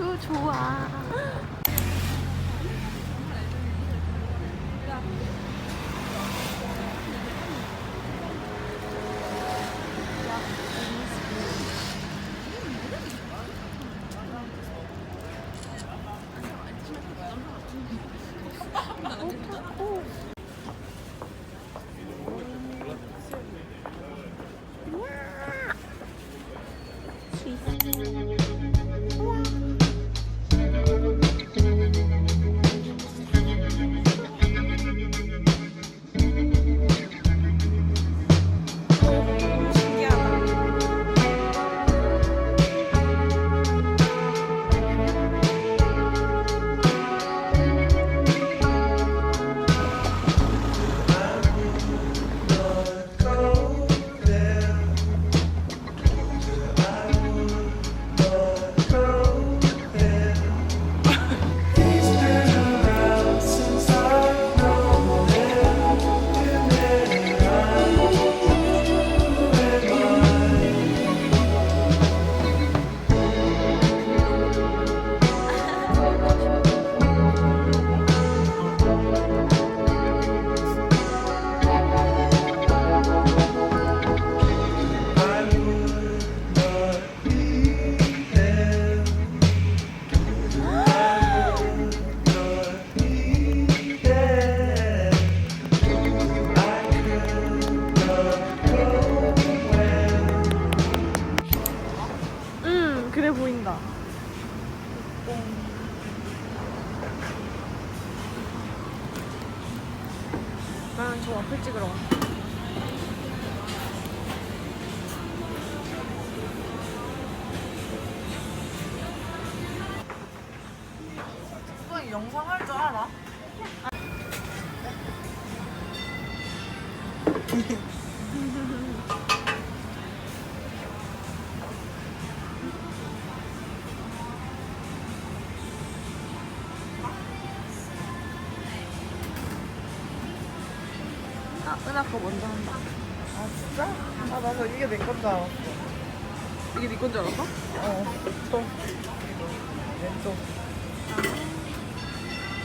아주 좋아. 그래 보인다. 난 저 앞을 찍으러 가. 수정이 영상 할 줄 알아? 은하 거 먼저 한다. 아 진짜? 아 나도 이게 내 건 줄 알았어. 이게 네 건 줄 알았어? 저 왼쪽.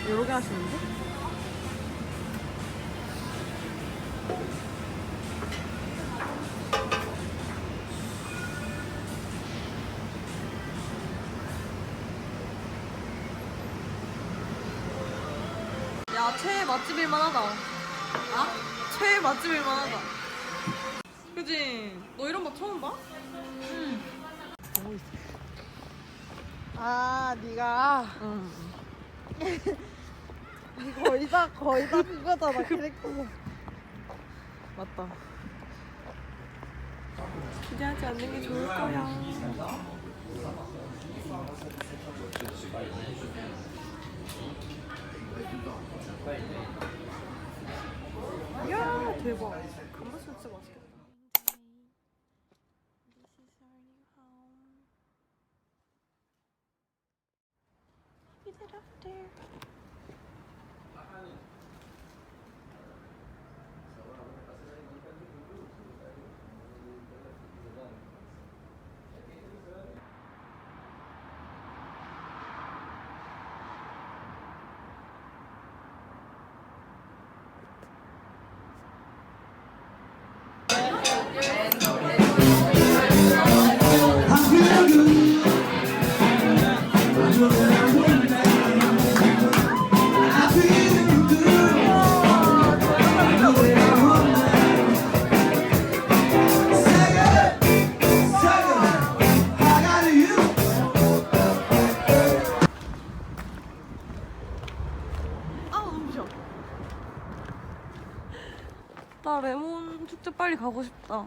여러 개 하시는데? 야, 최애 맛집일만 하다. 아? 최애 맛집일만 하다. 그치? 너 이런 밥 처음 봐? 응. 보고 있어. 아 네가 응. 니 거의 다 그거잖아 캐릭터. 맞다. 기대하지 않는 게 좋을 거야. 이야, 대박. 감바스 진짜 맛있겠다. Is it up there? 나 레몬 축제 빨리 가고 싶다.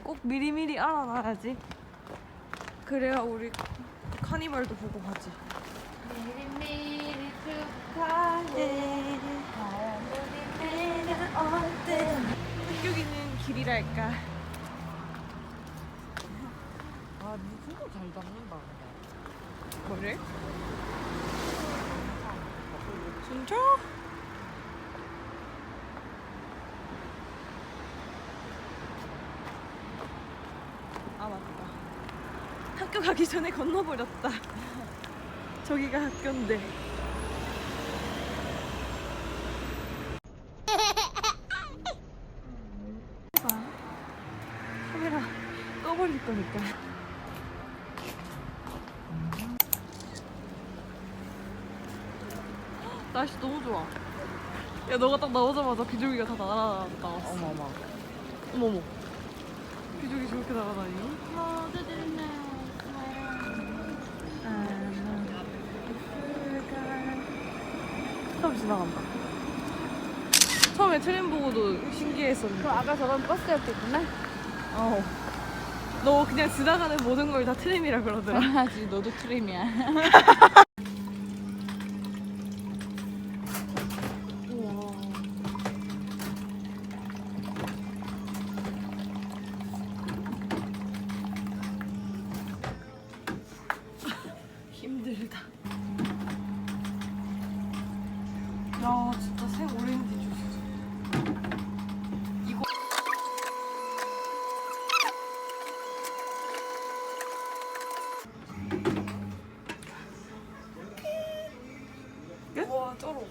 꼭 미리미리 알아놔야지. 그래야 우리 카니발도 보고 가지. 미리미리 축하해. 한국인은 길이랄까. 아, 니 진짜 잘 잡는다. 뭐를? 진짜? 아 맞다. 학교 가기 전에 건너버렸다. 저기가 학교인데. 카메라 꺼버릴 거니까. 날씨 너무 좋아. 야, 너가 딱 나오자마자 비둘기가 다 날아나왔어. 어머머. 어머머. 비둘기 저렇게 날아다니니? 처음 지나간다. 처음에 트램 보고도 신기했었는데. 그럼 아까 저건 버스였겠구나? 어. 너 그냥 지나가는 모든 걸 다 트램이라 그러더라. 당연하지, 너도 트림이야. 힘들다. 야, 진짜 생 오렌지 주스. 이거 끝? 와, 쩔어.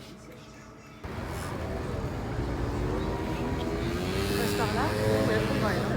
맛있다, 나? 너무 예쁜 거 아니야?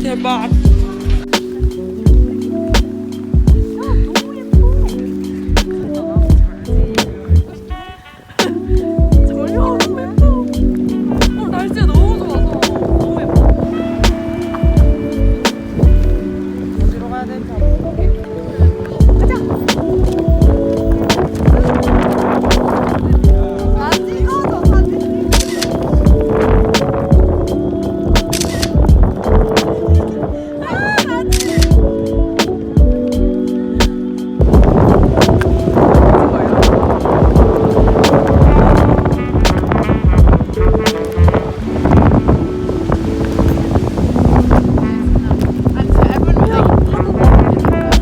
대박. 날씨가 너무 좋아서 너무 예뻐. 어디로 가야 되는지 한번 볼게. 아, 찍어줘, 사진.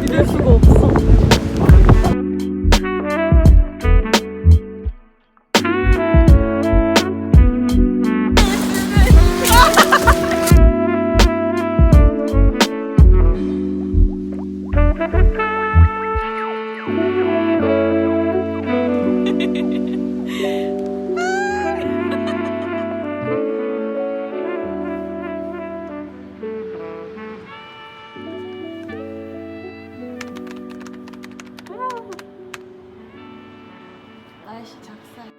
믿을 수가 없어. 날씨 작살.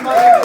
아,